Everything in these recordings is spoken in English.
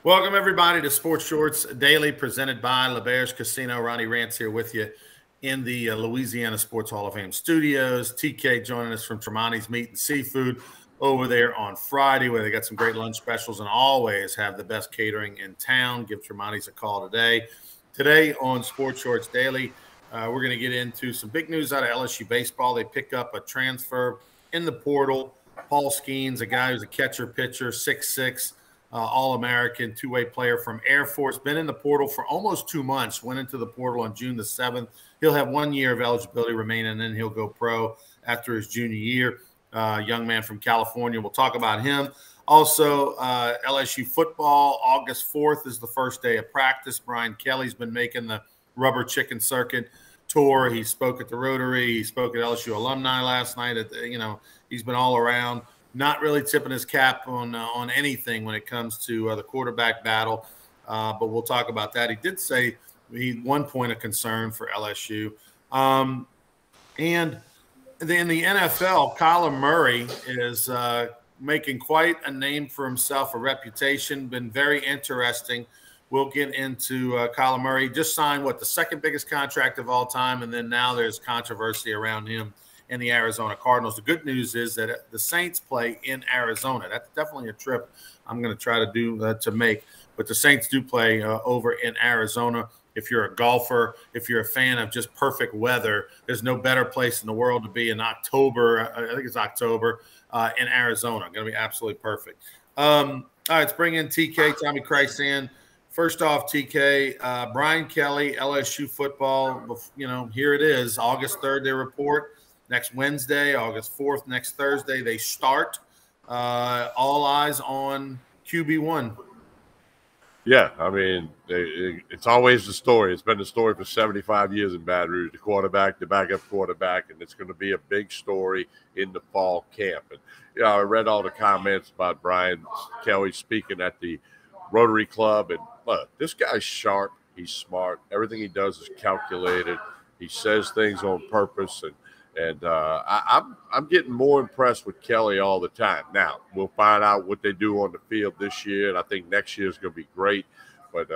Welcome, everybody, to Sports Shorts Daily, presented by LeBear's Casino. Ronnie Rance here with you in the Louisiana Sports Hall of Fame studios. TK joining us from Tremonti's Meat and Seafood over there on Friday, where they got some great lunch specials and always have the best catering in town. Give Tremonti's a call today. Today on Sports Shorts Daily, we're going to get into some big news out of LSU baseball. They pick up a transfer in the portal. Paul Skeens, a guy who's a catcher-pitcher, 6'6", All-American, two-way player from Air Force, been in the portal for almost 2 months, went into the portal on June the 7th. He'll have 1 year of eligibility remaining, and then he'll go pro after his junior year. Young man from California. We'll talk about him. Also, LSU football, August 4th is the first day of practice. Brian Kelly's been making the rubber chicken circuit tour. He spoke at the Rotary. He spoke at LSU alumni last night. He's been all around. Not really tipping his cap on anything when it comes to the quarterback battle, but we'll talk about that. He did say one point of concern for LSU. And in the NFL, Kyler Murray is making quite a name for himself, a reputation, been very interesting. We'll get into Kyler Murray. Just signed, the second biggest contract of all time, and then now there's controversy around him and the Arizona Cardinals. The good news is that the Saints play in Arizona. That's definitely a trip I'm going to try to do to make. But the Saints do play over in Arizona. If you're a golfer, if you're a fan of just perfect weather, there's no better place in the world to be in October. I think it's October in Arizona. Going to be absolutely perfect. All right, let's bring in TK, Tommy Krysan. First off, TK, Brian Kelly, LSU football, here it is. August 3rd, they report. Next Wednesday, August 4th, next Thursday, they start. All eyes on QB1. Yeah, I mean, it's always the story. It's been the story for 75 years in Baton Rouge, the quarterback, the backup quarterback, and it's going to be a big story in the fall camp. And, I read all the comments about Brian Kelly speaking at the Rotary Club, and look, this guy's sharp. He's smart. Everything he does is calculated. He says things on purpose, and I'm getting more impressed with Kelly all the time. Now, we'll find out what they do on the field this year, and I think next year is going to be great. But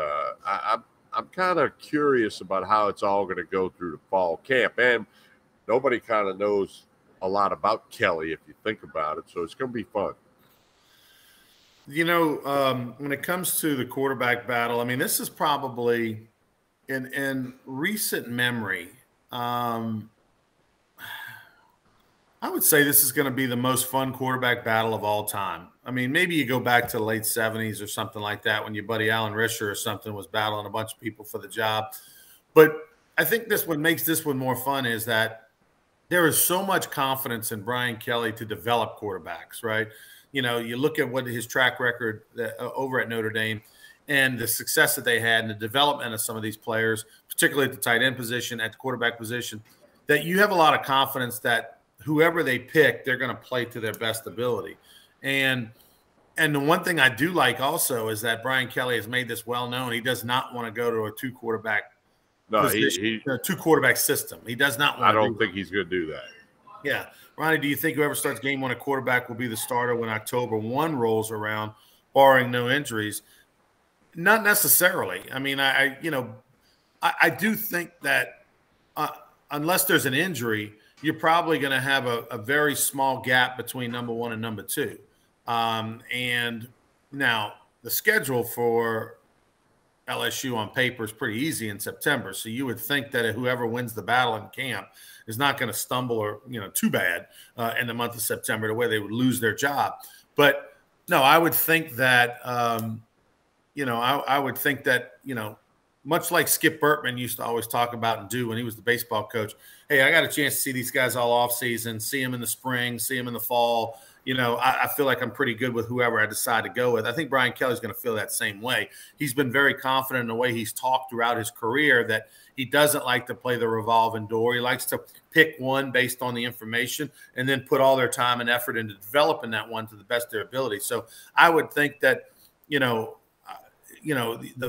I'm kind of curious about how it's all going to go through the fall camp. And nobody kind of knows a lot about Kelly if you think about it, so it's going to be fun. When it comes to the quarterback battle, I mean, this is probably in recent memory I would say this is going to be the most fun quarterback battle of all time. I mean, maybe you go back to the late 70s or something like that when your buddy Alan Risher or something was battling a bunch of people for the job. But I think what makes this one more fun is that there is so much confidence in Brian Kelly to develop quarterbacks, right? You look at what his track record over at Notre Dame and the success that they had and the development of some of these players, particularly at the tight end position, at the quarterback position, that you have a lot of confidence that whoever they pick, they're going to play to their best ability. And the one thing I do like also is that Brian Kelly has made this well known. He does not want to go to a two-quarterback two-quarterback system. He does not want to. I don't think he's going to do that. Yeah. Ronnie, do you think whoever starts game one at quarterback will be the starter when October 1 rolls around, barring no injuries? Not necessarily. I mean, I do think that unless there's an injury, you're probably going to have a very small gap between number one and number two. And now the schedule for LSU on paper is pretty easy in September. So you would think that whoever wins the battle in camp is not going to stumble or, too bad in the month of September to where they would lose their job. But no, I would think that, I would think that, much like Skip Bertman used to always talk about and do when he was the baseball coach. Hey, I got a chance to see these guys all off season, see them in the spring, see them in the fall. I feel like I'm pretty good with whoever I decide to go with. I think Brian Kelly's going to feel that same way. He's been very confident in the way he's talked throughout his career that he doesn't like to play the revolving door. He likes to pick one based on the information and then put all their time and effort into developing that one to the best of their ability. So I would think that,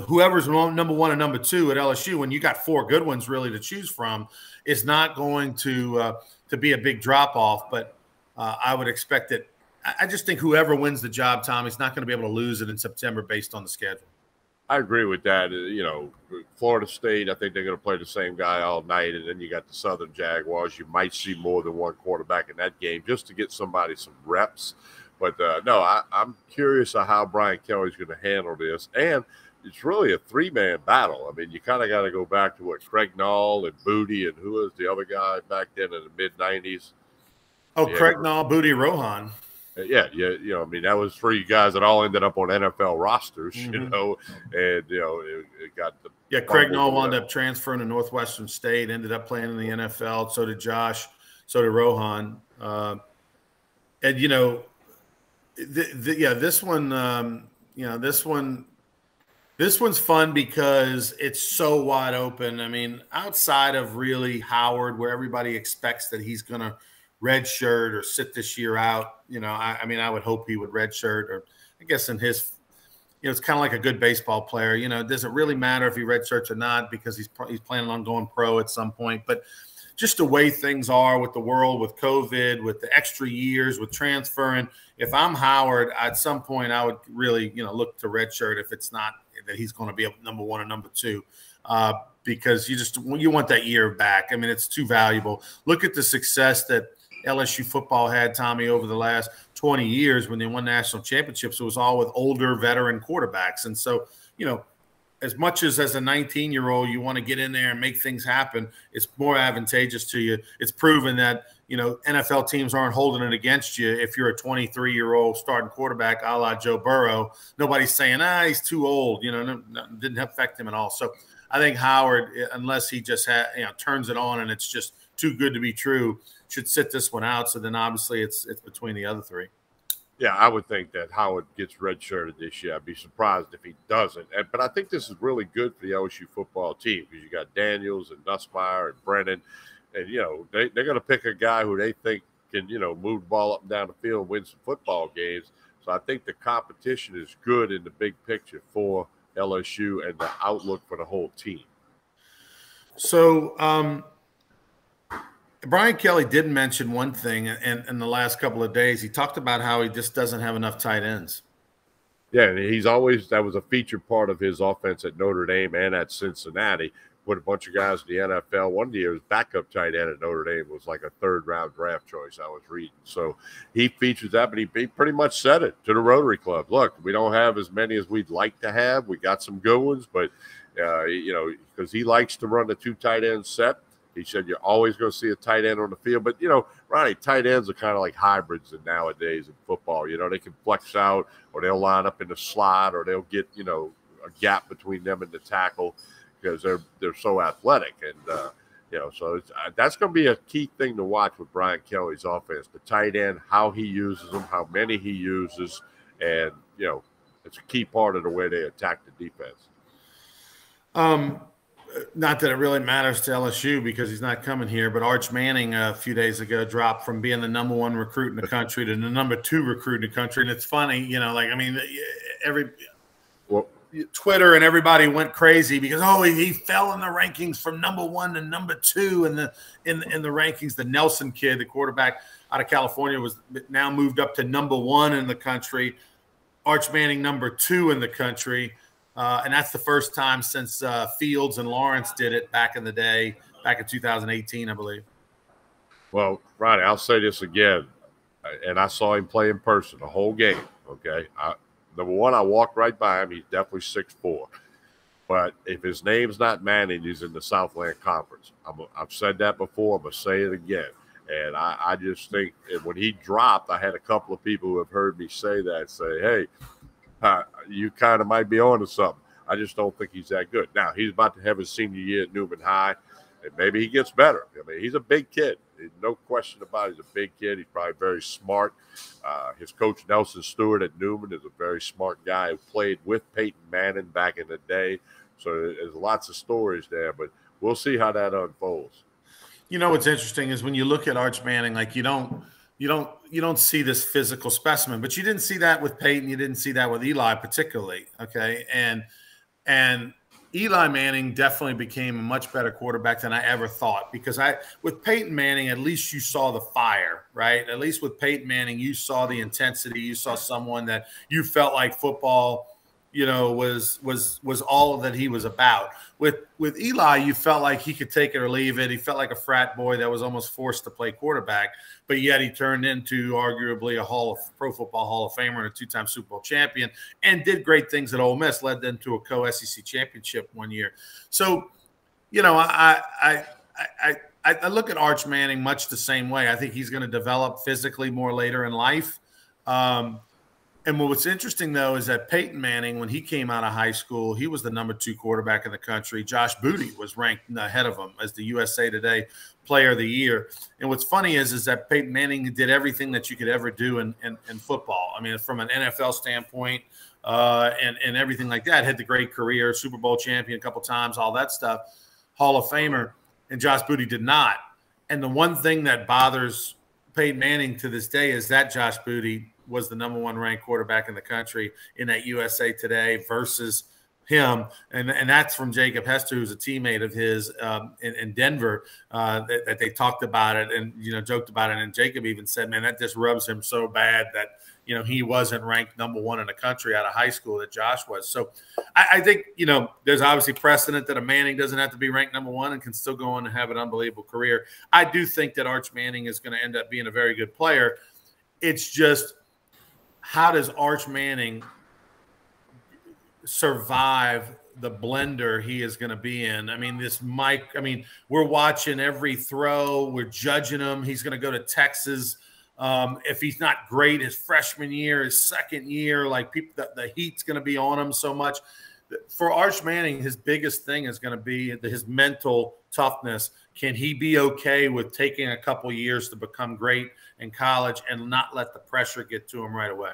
whoever's number one and number two at LSU, when you got four good ones really to choose from, is not going to be a big drop off. But I would expect that I just think whoever wins the job, Tommy's not going to be able to lose it in September based on the schedule. I agree with that. You know, Florida State, I think they're going to play the same guy all night. And then you got the Southern Jaguars. You might see more than one quarterback in that game just to get somebody some reps. But, no, I'm curious of how Brian Kelly's going to handle this. And it's really a three-man battle. I mean, you kind of got to go back to what Craig Nall and Booty and who was the other guy back then in the mid-'90s? Oh, Craig Nall, Booty, Rohan. Yeah, you know, I mean, that was three guys that all ended up on NFL rosters, you know, and, you know, it got the – Yeah, Craig Nall wound up transferring to Northwestern State, ended up playing in the NFL. So did Josh. So did Rohan. And, you know, this one, you know, this one's fun because it's so wide open. I mean, outside of really Howard, where everybody expects that he's going to redshirt or sit this year out, you know, I mean, I would hope he would redshirt, or I guess in his, you know, it's kind of like a good baseball player. You know, it doesn't really matter if he redshirts or not because he's planning on going pro at some point. But just the way things are with the world, with COVID, with the extra years, with transferring, if I'm Howard, at some point I would really, you know, look to redshirt if it's not that he's going to be number one or number two, because you want that year back. I mean, it's too valuable. Look at the success that LSU football had, Tommy, over the last 20 years when they won national championships. It was all with older veteran quarterbacks. And so, you know, as much as a 19-year-old, you want to get in there and make things happen, it's more advantageous to you. It's proven that, you know, NFL teams aren't holding it against you if you're a 23-year-old starting quarterback a la Joe Burrow. Nobody's saying, he's too old. You know, didn't affect him at all. So I think Howard, unless he just turns it on and it's just too good to be true, should sit this one out. So then obviously it's between the other three. Yeah, I would think that Howard gets redshirted this year. I'd be surprised if he doesn't. But I think this is really good for the LSU football team because you got Daniels and Nussmeier and Brennan. And, you know, they're going to pick a guy who they think can, you know, move the ball up and down the field and win some football games. So I think the competition is good in the big picture for LSU and the outlook for the whole team. So Brian Kelly did mention one thing in the last couple of days. He talked about how he just doesn't have enough tight ends. Yeah, and that was a featured part of his offense at Notre Dame and at Cincinnati. Put a bunch of guys in the NFL. One year, his backup tight end at Notre Dame was like a third-round draft choice I was reading. So he features that, but he pretty much said it to the Rotary Club. Look, we don't have as many as we'd like to have. We got some good ones, but, you know, because he likes to run the two tight end set. He said you're always going to see a tight end on the field. But, you know, Ronnie, tight ends are kind of like hybrids nowadays in football. You know, they can flex out or they'll line up in the slot or they'll get, you know, a gap between them and the tackle because they're so athletic. And, you know, so that's going to be a key thing to watch with Brian Kelly's offense. The tight end, how he uses them, how many he uses. And, you know, it's a key part of the way they attack the defense. Not that it really matters to LSU because he's not coming here, but Arch Manning a few days ago dropped from being the number one recruit in the country to the number two recruit in the country. And it's funny, you know, like, I mean, Twitter and everybody went crazy because, he fell in the rankings from number one to number two in the rankings. The Nelson kid, the quarterback out of California, was now moved up to number one in the country. Arch Manning number two in the country. And that's the first time since Fields and Lawrence did it back in the day, back in 2018, I believe. Well, Ronnie, I'll say this again, and I saw him play in person the whole game, okay? Number one, I walked right by him. He's definitely 6'4". But if his name's not Manning, he's in the Southland Conference. I've said that before. I'm going to say it again. And I just think when he dropped, I had a couple of people who have heard me say that, say, hey, you kind of might be on to something. I just don't think he's that good. Now, he's about to have his senior year at Newman High, and maybe he gets better. I mean, he's a big kid. No question about it. He's a big kid. He's probably very smart. His coach, Nelson Stewart at Newman, is a very smart guy who played with Peyton Manning back in the day. So there's lots of stories there, but we'll see how that unfolds. You know what's interesting is when you look at Arch Manning, like you don't see this physical specimen, but you didn't see that with Peyton. You didn't see that with Eli particularly. Okay. And Eli Manning definitely became a much better quarterback than I ever thought, because with Peyton Manning, at least you saw the fire, right? At least with Peyton Manning, you saw the intensity. You saw someone that you felt like football, was all that he was about. With Eli, you felt like he could take it or leave it. He felt like a frat boy that was almost forced to play quarterback, but yet he turned into arguably a Pro Football Hall of Famer and a two-time Super Bowl champion, and did great things at Ole Miss, led them to a co-SEC championship one year. So, I look at Arch Manning much the same way. I think he's going to develop physically more later in life. And what's interesting, though, is that Peyton Manning, when he came out of high school, he was the #2 quarterback in the country. Josh Booty was ranked ahead of him as the USA Today Player of the Year. And what's funny is that Peyton Manning did everything that you could ever do in football. I mean, from an NFL standpoint and everything like that. Had the great career, Super Bowl champion a couple times, all that stuff, Hall of Famer. And Josh Booty did not. And the one thing that bothers Peyton Manning to this day is that Josh Booty was the #1 ranked quarterback in the country in that USA Today versus him. And that's from Jacob Hester, who's a teammate of his in Denver, that they talked about it and, joked about it. And Jacob even said, man, that just rubs him so bad that, he wasn't ranked #1 in the country out of high school that Josh was. So I think, there's obviously precedent that a Manning doesn't have to be ranked #1 and can still go on and have an unbelievable career. I do think that Arch Manning is going to end up being a very good player. It's just, how does Arch Manning survive the blender he is going to be in? I mean, we're watching every throw. We're judging him. He's going to go to Texas. If he's not great his freshman year, his second year, like the heat's going to be on him so much. For Arch Manning, his biggest thing is going to be his mental toughness. Can he be okay with taking a couple years to become great in college and not let the pressure get to him right away?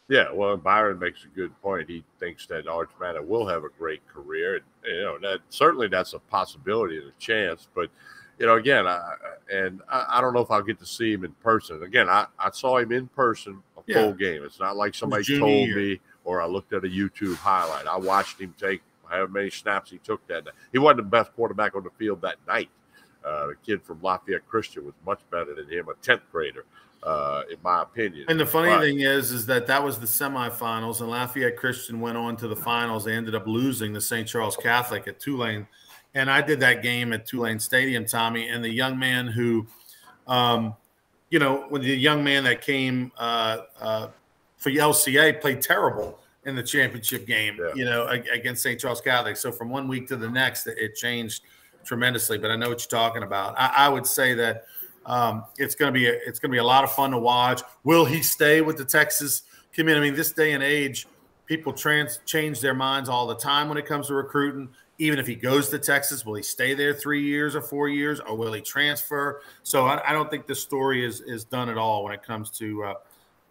Yeah, well, Byron makes a good point. He thinks that Arch Manning will have a great career. And, certainly that's a possibility and a chance. But, again, I don't know if I'll get to see him in person. Again, I saw him in person a full game. It's not like somebody told me or I looked at a YouTube highlight. I watched him take however many snaps he took that night. He wasn't the best quarterback on the field that night. The kid from Lafayette Christian was much better than him, a 10th grader. In my opinion. And the funny thing is that was the semifinals, and Lafayette Christian went on to the finals. They ended up losing to St. Charles Catholic at Tulane. And I did that game at Tulane Stadium, Tommy, and the young man who, when the young man that came for LCA played terrible in the championship game, against St. Charles Catholic. So from one week to the next, it changed tremendously. But I know what you're talking about. I would say that it's going to be a lot of fun to watch. Will he stay with the Texas community? I mean, this day and age, people change their minds all the time when it comes to recruiting. Even if he goes to Texas, will he stay there 3 years or 4 years, or will he transfer? So I don't think this story is done at all when it comes to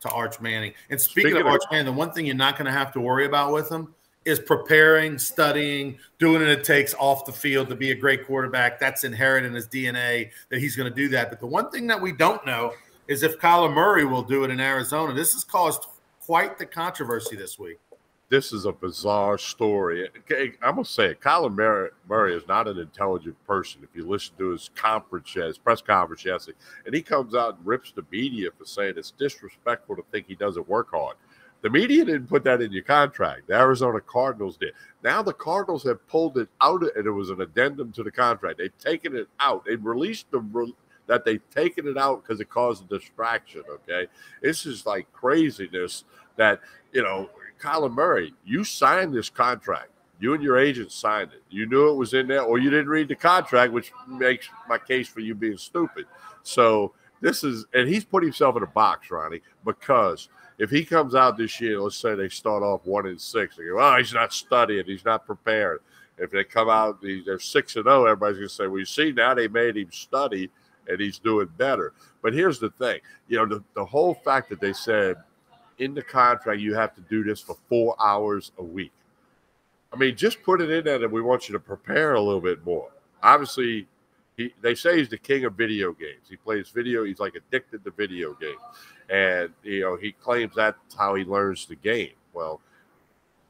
Arch Manning. And speaking of Arch Manning, the one thing you're not going to have to worry about with him is preparing, studying, doing what it takes off the field to be a great quarterback. That's inherent in his DNA that he's going to do that. But the one thing that we don't know is if Kyler Murray will do it in Arizona. This has caused quite the controversy this week. This is a bizarre story. I'm going to say it. Kyler Murray is not an intelligent person. If you listen to his press conference yesterday, and he comes out and rips the media for saying it's disrespectful to think he doesn't work hard. The media didn't put that in your contract. The Arizona Cardinals did. Now the Cardinals have pulled it out, and it was an addendum to the contract. They've taken it out. They've released that they've taken it out because it caused a distraction, okay? This is like craziness that, Kyler Murray, you signed this contract. You and your agent signed it. You knew it was in there, or you didn't read the contract, which makes my case for you being stupid. So and he's put himself in a box, Ronnie, because if he comes out this year, let's say they start off 1-6, they go, oh, he's not studying, he's not prepared. If they come out, they're 6-0, everybody's going to say, well, you see, now they made him study and he's doing better. But here's the thing, the whole fact that they said in the contract you have to do this for 4 hours a week. I mean, just put it in there that we want you to prepare a little bit more. Obviously, they say he's the king of video games. He plays video. He's like addicted to video games. And, he claims that's how he learns the game. Well,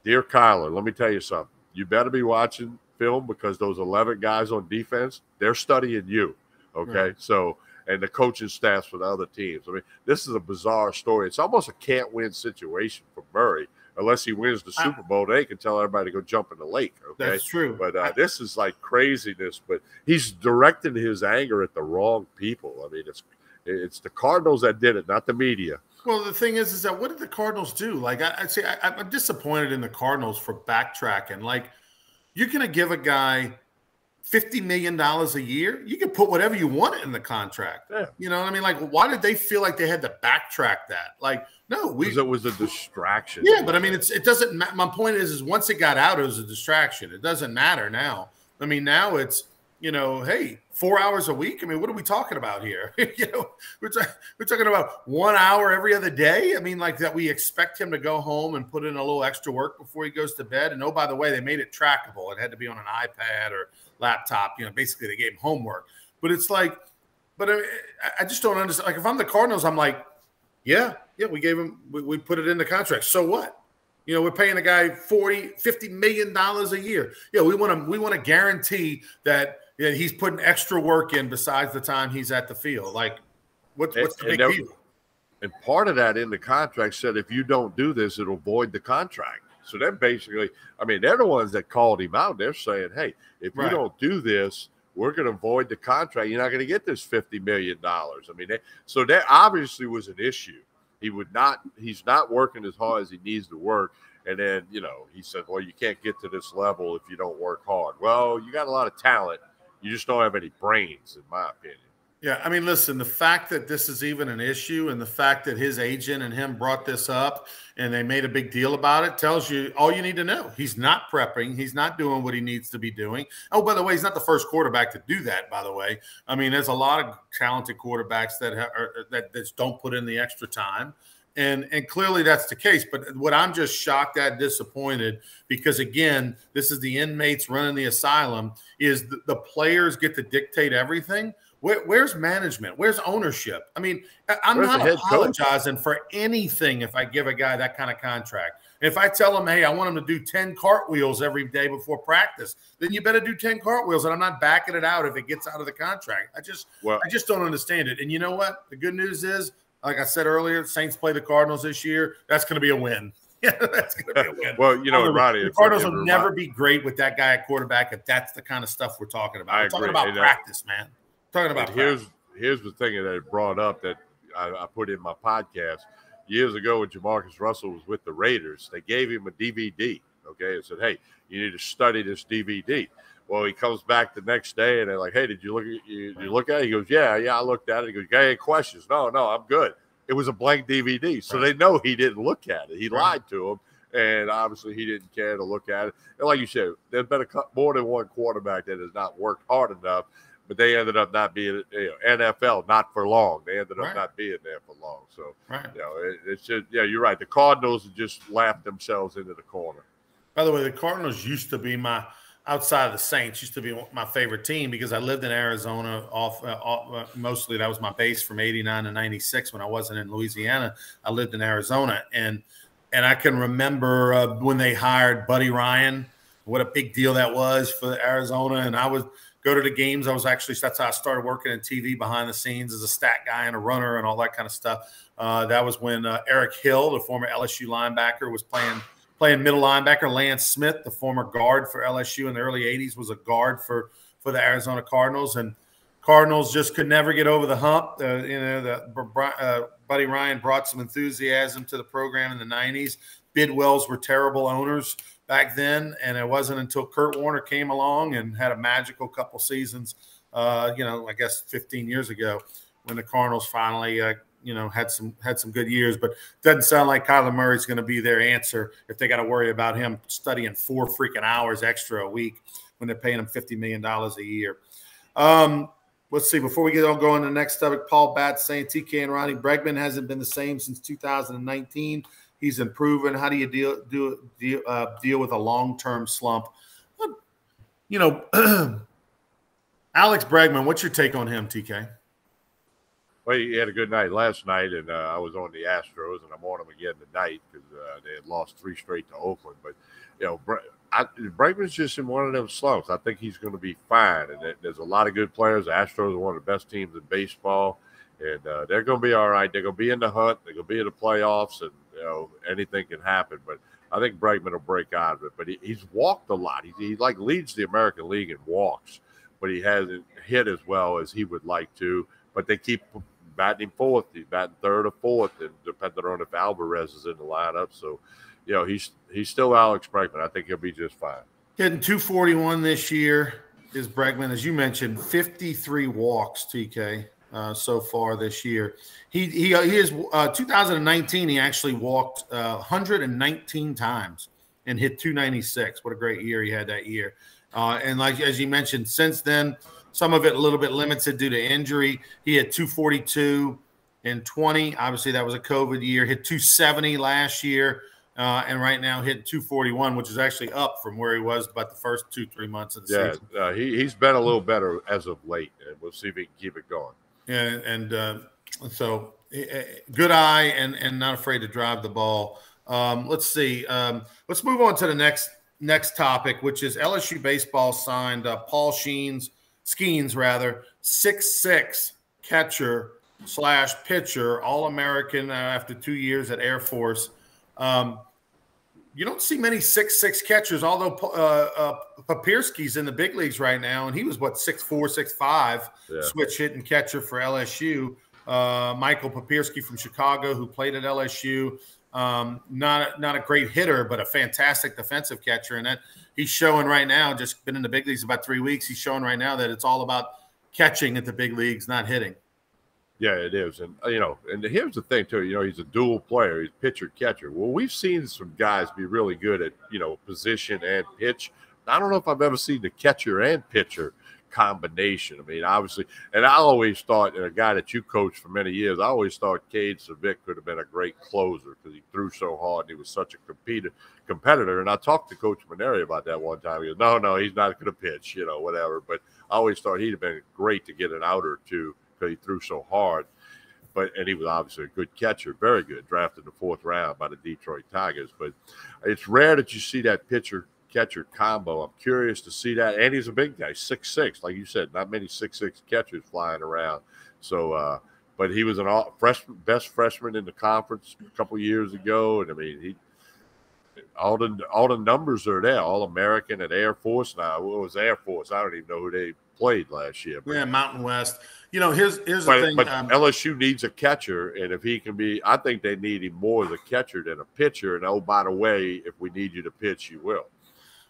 dear Kyler, let me tell you something. you better be watching film because those 11 guys on defense, they're studying you. Okay. Right. So, and the coaching staffs for the other teams. I mean, this is a bizarre story. It's almost a can't-win situation for Murray. Unless he wins the Super Bowl, they can tell everybody to go jump in the lake. Okay, that's true. But this is like craziness. But he's directing his anger at the wrong people. I mean, it's the Cardinals that did it, not the media. Well, the thing is that what did the Cardinals do? Like, I'd say I'm disappointed in the Cardinals for backtracking. Like, you're going to give a guy $50 million a year, you can put whatever you want in the contract. Yeah. You know what I mean? Like, why did they feel like they had to backtrack that? Like, no, it was a distraction. Yeah, but I mean, it doesn't. My point is once it got out, it was a distraction. It doesn't matter now. I mean, now it's hey, 4 hours a week. I mean, what are we talking about here? We're talking about 1 hour every other day. I mean, like that we expect him to go home and put in a little extra work before he goes to bed. And oh, by the way, they made it trackable. It had to be on an iPad or laptop. Basically they gave him homework. But it's like, I just don't understand. Like if I'm the Cardinals, I'm like, yeah, we gave him, we put it in the contract. So what? We're paying a guy $50 million a year. Yeah, we want to guarantee that he's putting extra work in besides the time he's at the field. Like, what's the big deal? And part of that in the contract said if you don't do this, it'll void the contract. So then basically, I mean, they're the ones that called him out. They're saying, hey, if you don't do this, we're going to void the contract. You're not going to get this $50 million. I mean, so that obviously was an issue. He's not working as hard as he needs to work. And then, he said, well, you can't get to this level if you don't work hard. Well, you got a lot of talent. You just don't have any brains, in my opinion. Yeah, I mean, listen, the fact that this is even an issue and the fact that his agent and him brought this up and they made a big deal about it tells you all you need to know. He's not prepping. He's not doing what he needs to be doing. Oh, by the way, he's not the first quarterback to do that, by the way. I mean, there's a lot of talented quarterbacks that just don't put in the extra time. And clearly that's the case. But what I'm just shocked at, disappointed, because, again, this is the inmates running the asylum, is the players get to dictate everything. Where's management? Where's ownership? I mean, I'm not apologizing for anything if I give a guy that kind of contract. If I tell him, hey, I want him to do 10 cartwheels every day before practice, then you better do 10 cartwheels, and I'm not backing it out if it gets out of the contract. I just don't understand it. And you know what? The good news is, like I said earlier, Saints play the Cardinals this year. That's going to be a win. Yeah, that's going to be a win. Well, Ronnie, the Cardinals will never be great with that guy at quarterback if that's the kind of stuff we're talking about. We're talking about practice, man. Talking about here's the thing that I brought up that I put in my podcast years ago when Jamarcus Russell was with the Raiders. They gave him a DVD, okay, and said, hey, you need to study this DVD. Well, he comes back the next day and they're like, hey, did you look at it? He goes, yeah, I looked at it. He goes, got any questions? No, I'm good. It was a blank DVD, so they know he didn't look at it. He lied to him, and obviously he didn't care to look at it. And like you said, there's been more than one quarterback that has not worked hard enough. But they ended up not being NFL, not for long. They ended up not being there for long. So, it's just, you're right. The Cardinals just laughed themselves into the corner. By the way, the Cardinals used to be outside of the Saints, used to be my favorite team because I lived in Arizona mostly. That was my base from 89 to 96 when I wasn't in Louisiana. I lived in Arizona. And I can remember when they hired Buddy Ryan, what a big deal that was for Arizona. And I would go to the games. That's how I started working in TV behind the scenes as a stat guy and a runner and all that kind of stuff. That was when Eric Hill, the former LSU linebacker, was playing middle linebacker. Lance Smith, the former guard for LSU in the early 80s, was a guard for the Arizona Cardinals. And Cardinals just could never get over the hump. Buddy Ryan brought some enthusiasm to the program in the 90s. Bidwells were terrible owners back then, and it wasn't until Kurt Warner came along and had a magical couple seasons, I guess 15 years ago, when the Cardinals finally, had some good years. But it doesn't sound like Kyler Murray's going to be their answer if they got to worry about him studying 4 freaking hours extra a week when they're paying him $50 million a year. Let's see. Before we get on going to the next topic, Paul Batts saying TK and Ronnie Bregman hasn't been the same since 2019. He's improving. How do you deal with a long-term slump? Alex Bregman, what's your take on him, TK? Well, he had a good night last night, and I was on the Astros, and I'm on him again tonight because they had lost 3 straight to Oakland. But, Bregman's just in one of them slumps. I think he's going to be fine. And there's a lot of good players. The Astros are one of the best teams in baseball. And they're going to be all right. They're going to be in the hunt. They're going to be in the playoffs. And, anything can happen. But I think Bregman will break out of it. But he's walked a lot. He like leads the American League in walks. But he hasn't hit as well as he would like to. But they keep batting him fourth. He's batting third or fourth, and depending on if Alvarez is in the lineup. So, he's still Alex Bregman. I think he'll be just fine. Hitting 241 this year is Bregman. As you mentioned, 53 walks, TK, so far this year. He is 2019, he actually walked 119 times and hit 296. What a great year he had that year. And as you mentioned, since then, some of it a little bit limited due to injury. He had 242 in 20. Obviously, that was a COVID year. Hit 270 last year, and right now hit 241, which is actually up from where he was about the first 2-3 months of the season. He's been a little better as of late, and we'll see if he can keep it going. Yeah, and so good eye and not afraid to drive the ball. Let's see. Let's move on to the next topic, which is LSU baseball signed Paul Skeens, 6'6" catcher / pitcher, All-American after 2 years at Air Force. You don't see many 6'6" catchers, although Papierski's in the big leagues right now, and he was, 6'4", 6'5", switch hitting catcher for LSU. Michael Papierski from Chicago, who played at LSU. Not a great hitter, but a fantastic defensive catcher. And that he's showing right now, just been in the big leagues about 3 weeks. He's showing right now that it's all about catching at the big leagues, not hitting. Yeah, it is. And, and here's the thing, too. He's a dual player. He's pitcher, catcher. Well, we've seen some guys be really good at, position and pitch. I don't know if I've ever seen the catcher and pitcher combination. I mean, obviously, and I always thought, and a guy that you coached for many years, I always thought Cade Savick could have been a great closer because he threw so hard and he was such a competitor. And I talked to Coach Maneri about that one time. He goes, no, he's not going to pitch, whatever. But I always thought he'd have been great to get an out or two because he threw so hard. And he was obviously a good catcher, very good, drafted in the 4th round by the Detroit Tigers. But it's rare that you see that pitcher-catcher combo. I'm curious to see that. And he's a big guy, 6'6", like you said, not many 6'6" catchers flying around. So, but he was best freshman in the conference a couple years ago. And, I mean, all the numbers are there, All-American at Air Force now. What was Air Force? I don't even know who they played last year. But, Mountain West. Here's the thing. But LSU needs a catcher, and if he can be, I think they need him more as a catcher than a pitcher. And, oh, by the way, if we need you to pitch, you will.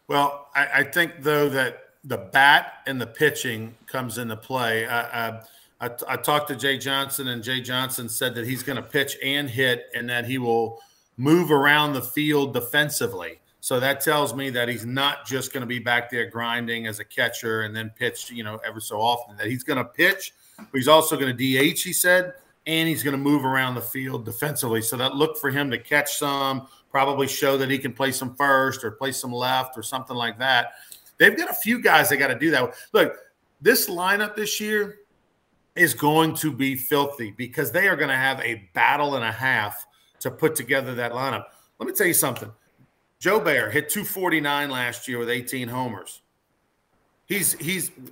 Well, I think, though, that the bat and the pitching comes into play. I talked to Jay Johnson, and Jay Johnson said that he's going to pitch and hit and that he will move around the field defensively. So that tells me that he's not just going to be back there grinding as a catcher and then pitch, ever so often. That he's going to pitch, but he's also going to DH, he said, and he's going to move around the field defensively. So that look for him to catch some, probably show that he can play some first or play some left or something like that. They've got a few guys they got to do that. Look, this lineup this year is going to be filthy because they are going to have a battle and a half to put together that lineup. Let me tell you something. Joe Bear hit 249 last year with 18 homers.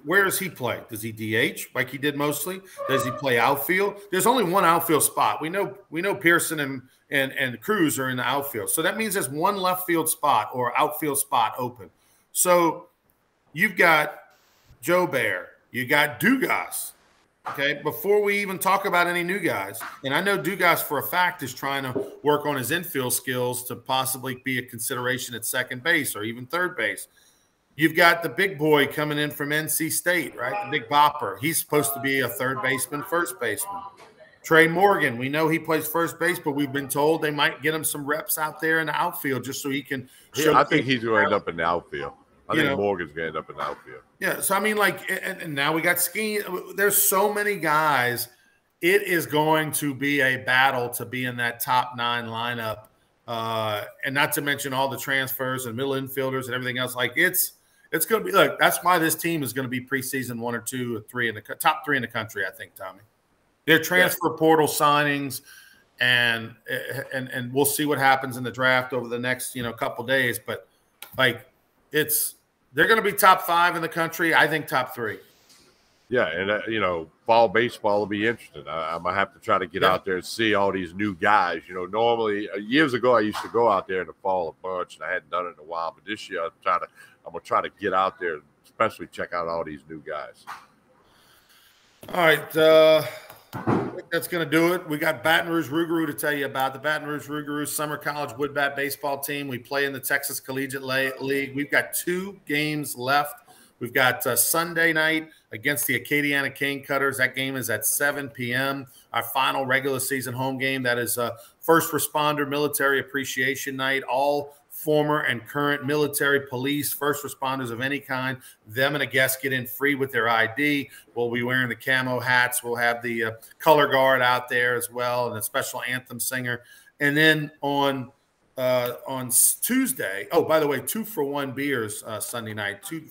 Where does he play? Does he DH like he did mostly? Does he play outfield? There's only one outfield spot. We know Pearson and Cruz are in the outfield. So that means there's one left field spot or outfield spot open. So you've got Joe Bear, you got Dugas. Okay, before we even talk about any new guys, and I know Dugas for a fact is trying to work on his infield skills to possibly be a consideration at second base or even third base. You've got the big boy coming in from NC State, right? The big bopper. He's supposed to be a third baseman, first baseman. Trey Morgan, we know he plays first base, but we've been told they might get him some reps out there in the outfield just so he can show. I think he's going to end up in the outfield. I think Morgan's going to end up in the outfield. Yeah, so I mean, and now we got skiing. There's so many guys. It is going to be a battle to be in that top 9 lineup, and not to mention all the transfers and middle infielders and everything else. It's going to be. Look, that's why this team is going to be preseason 1 or 2 or 3 in the top 3 in the country. I think, Tommy. They're transfer portal signings, and we'll see what happens in the draft over the next couple days. But they're going to be top 5 in the country. I think top 3. Yeah, and you know, fall baseball will be interesting. I'm gonna have to try to get out there and see all these new guys. You know, normally years ago I used to go out there in the fall a bunch, and I hadn't done it in a while. But this year I'm gonna try to get out there, and especially check out all these new guys. All right, I think that's going to do it. We got Baton Rouge Rougarou to tell you about. The Baton Rouge Rougarou Summer College Wood Bat Baseball team. We play in the Texas Collegiate League. We've got 2 games left. We've got Sunday night against the Acadiana Cane Cutters. That game is at 7 p.m. Our final regular season home game. That is First Responder Military Appreciation Night. All former and current military, police, first responders of any kind, them and a guest get in free with their ID. We'll be wearing the camo hats. We'll have the color guard out there as well, and a special anthem singer. And then on Tuesday, oh, by the way, 2-for-1 beers Sunday night, two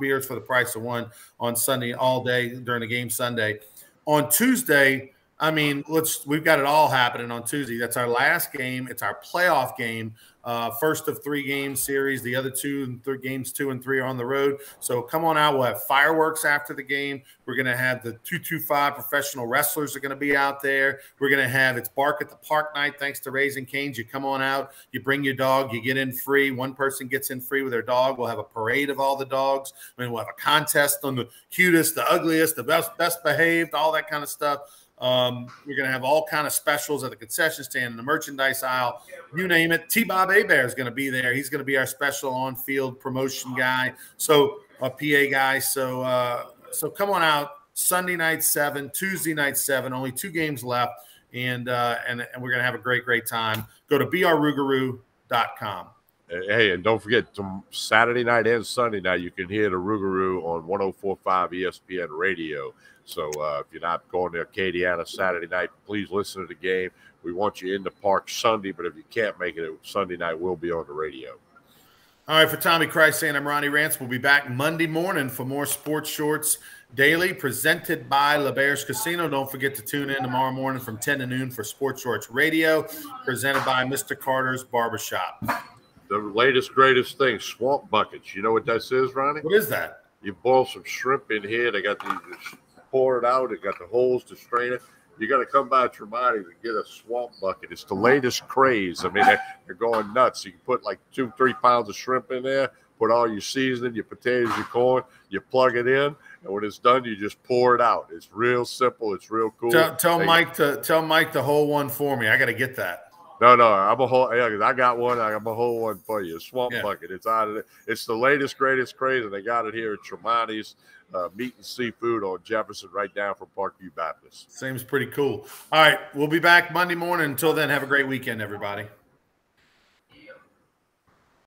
beers for the price of one on Sunday all day during the game Sunday. On Tuesday, I mean, we've got it all happening on Tuesday. That's our last game. It's our playoff game. First of 3 game series. The other 2 and games 2 and 3 are on the road. So come on out. We'll have fireworks after the game. We're going to have the 225 professional wrestlers are going to be out there. We're going to have it's Bark at the Park night. Thanks to Raising Cane's. You come on out. You bring your dog. You get in free. One person gets in free with their dog. We'll have a parade of all the dogs. I mean, we'll have a contest on the cutest, the ugliest, the best behaved, all that kind of stuff. We're going to have all kind of specials at the concession stand in the merchandise aisle, you name it. T-Bob Hebert is going to be there. He's going to be our special on-field promotion guy, so a PA guy. So come on out Sunday night 7, Tuesday night 7. Only 2 games left, and we're going to have a great time. Go to brrougarou.com. Hey, and don't forget, Saturday night and Sunday night, you can hear the Rougarou on 104.5 ESPN radio. So if you're not going to Acadiana Saturday night, please listen to the game. We want you in the park Sunday, but if you can't make it Sunday night, we'll be on the radio. All right, for Tommy Christ-San, I'm Ronnie Rance. We'll be back Monday morning for more Sports Shorts Daily, presented by LeBear's Casino. Don't forget to tune in tomorrow morning from 10 to noon for Sports Shorts Radio, presented by Mr. Carter's Barbershop. The latest, greatest thing, swamp buckets. You know what this is, Ronnie? What is that? You boil some shrimp in here. They got these, pour it out. They got the holes to strain it. You got to come by Tremonti's and get a swamp bucket. It's the latest craze. I mean, they're going nuts. You can put like 2-3 pounds of shrimp in there, put all your seasoning, your potatoes, your corn, you plug it in, and when it's done, you just pour it out. It's real simple. It's real cool. Tell Mike to hold one for me. I got to get that. No, I'm a whole. Yeah, I got one. I'm a whole one for you. A swamp bucket. It's out of it. It's the latest, greatest craze, and they got it here at Tremonti's Meat and Seafood on Jefferson, right down from Parkview Baptist. Seems pretty cool. All right, we'll be back Monday morning. Until then, have a great weekend, everybody.